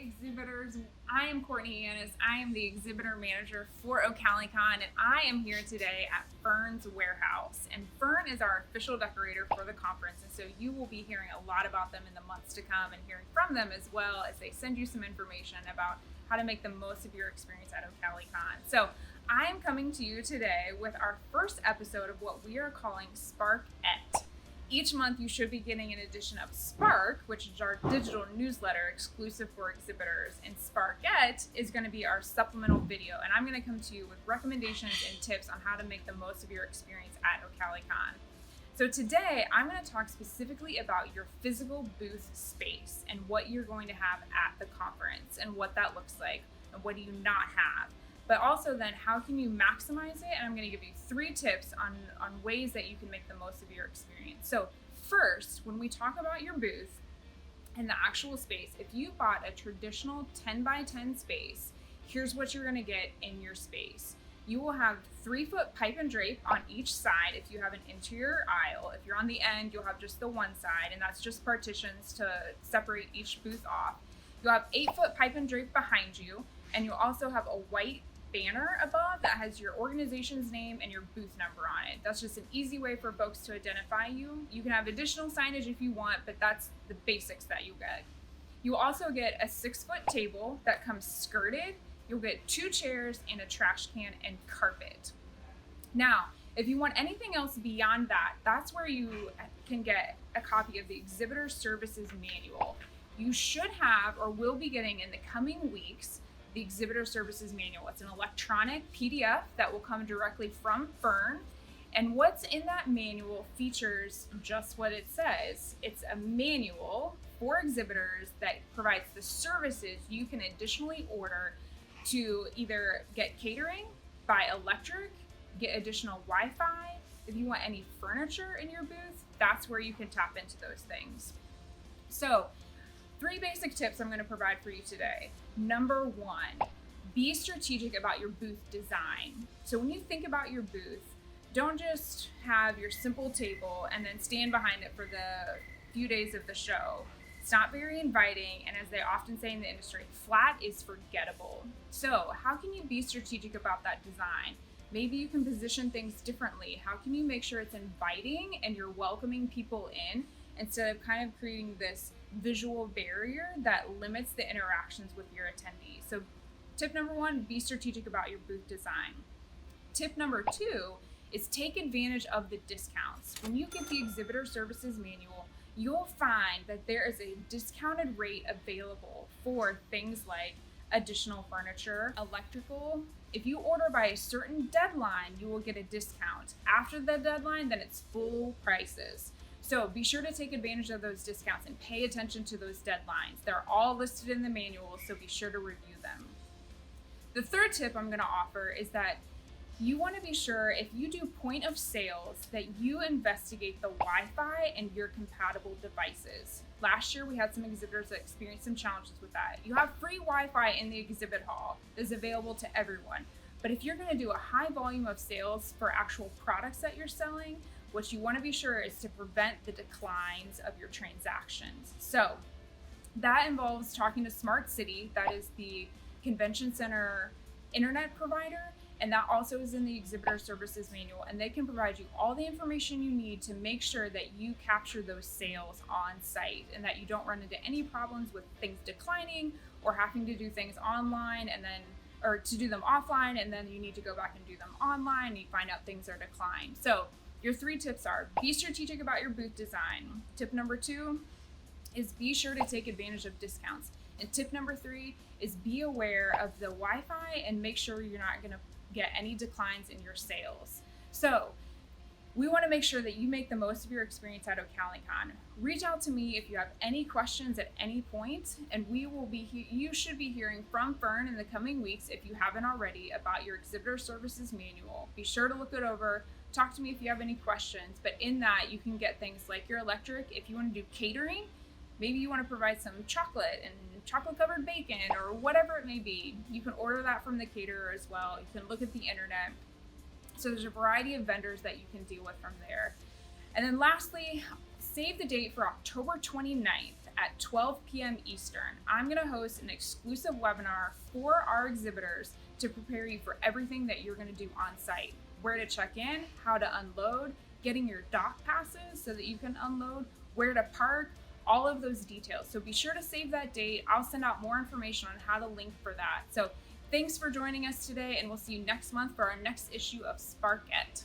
exhibitors. I am Courtney Yanis. I am the exhibitor manager for OcaliCon, and I am here today at Fern's Warehouse. And Fern is our official decorator for the conference, and so you will be hearing a lot about them in the months to come and hearing from them as well as they send you some information about how to make the most of your experience at OcaliCon. So I am coming to you today with our first episode of what we are calling Spark-et. Each month you should be getting an edition of Spark, which is our digital newsletter exclusive for exhibitors, and Spark-et is going to be our supplemental video, and I'm going to come to you with recommendations and tips on how to make the most of your experience at OcaliCon. So today I'm going to talk specifically about your physical booth space and what you're going to have at the conference and what that looks like and what do you not have. But also then how can you maximize it? And I'm going to give you 3 tips on ways that you can make the most of your experience. So first, when we talk about your booth and the actual space, if you bought a traditional 10 by 10 space, here's what you're going to get in your space. You will have 3-foot pipe and drape on each side if you have an interior aisle. If you're on the end, you'll have just the one side, and that's just partitions to separate each booth off. You'll have 8-foot pipe and drape behind you, and you'll also have a white banner above that has your organization's name and your booth number on it. That's just an easy way for folks to identify you. You can have additional signage if you want, but that's the basics that you get. You also get a 6-foot table that comes skirted. You'll get 2 chairs and a trash can and carpet. Now, if you want anything else beyond that, that's where you can get a copy of the Exhibitor Services Manual. You should have or will be getting in the coming weeks the Exhibitor Services Manual. It's an electronic PDF that will come directly from Fern. And what's in that manual features just what it says. It's a manual for exhibitors that provides the services you can additionally order to either get catering, buy electric, get additional Wi-Fi. If you want any furniture in your booth, that's where you can tap into those things. So 3 basic tips I'm going to provide for you today. Number 1, be strategic about your booth design. So when you think about your booth, don't just have your simple table and then stand behind it for the few days of the show. It's not very inviting, and as they often say in the industry, flat is forgettable. So how can you be strategic about that design? Maybe you can position things differently. How can you make sure it's inviting and you're welcoming people in instead of kind of creating this visual barrier that limits the interactions with your attendees? So tip number 1, be strategic about your booth design. Tip number 2 is take advantage of the discounts. When you get the Exhibitor Services Manual, you'll find that there is a discounted rate available for things like additional furniture, electrical. If you order by a certain deadline, you will get a discount. After the deadline, then it's full prices. So be sure to take advantage of those discounts and pay attention to those deadlines. They're all listed in the manual, so be sure to review them. The 3rd tip I'm going to offer is that you want to be sure, if you do point of sales, that you investigate the Wi-Fi and your compatible devices. Last year we had some exhibitors that experienced some challenges with that. You have free Wi-Fi in the exhibit hall that is available to everyone. But if you're going to do a high volume of sales for actual products that you're selling, what you want to be sure is to prevent the declines of your transactions. So that involves talking to Smart City, that is the convention center internet provider, and that also is in the Exhibitor Services Manual, and they can provide you all the information you need to make sure that you capture those sales on site and that you don't run into any problems with things declining or having to do things online or to do them offline, and then you need to go back and do them online and you find out things are declined. So your 3 tips are: be strategic about your booth design. Tip number 2 is be sure to take advantage of discounts. And tip number 3 is be aware of the Wi-Fi and make sure you're not going to get any declines in your sales. So we want to make sure that you make the most of your experience at OcaliCon. Reach out to me if you have any questions at any point, and you should be hearing from Fern in the coming weeks if you haven't already about your Exhibitor Services Manual. Be sure to look it over. Talk to me if you have any questions, but in that you can get things like your electric. If you want to do catering, maybe you want to provide some chocolate and chocolate covered bacon or whatever it may be. You can order that from the caterer as well. You can look at the internet. So there's a variety of vendors that you can deal with from there. And then lastly, save the date for October 29th at 12 p.m. Eastern, I'm going to host an exclusive webinar for our exhibitors to prepare you for everything that you're going to do on site. Where to check in, how to unload, getting your dock passes so that you can unload, where to park, all of those details. So be sure to save that date. I'll send out more information on how to link for that. So thanks for joining us today, and we'll see you next month for our next issue of Spark It.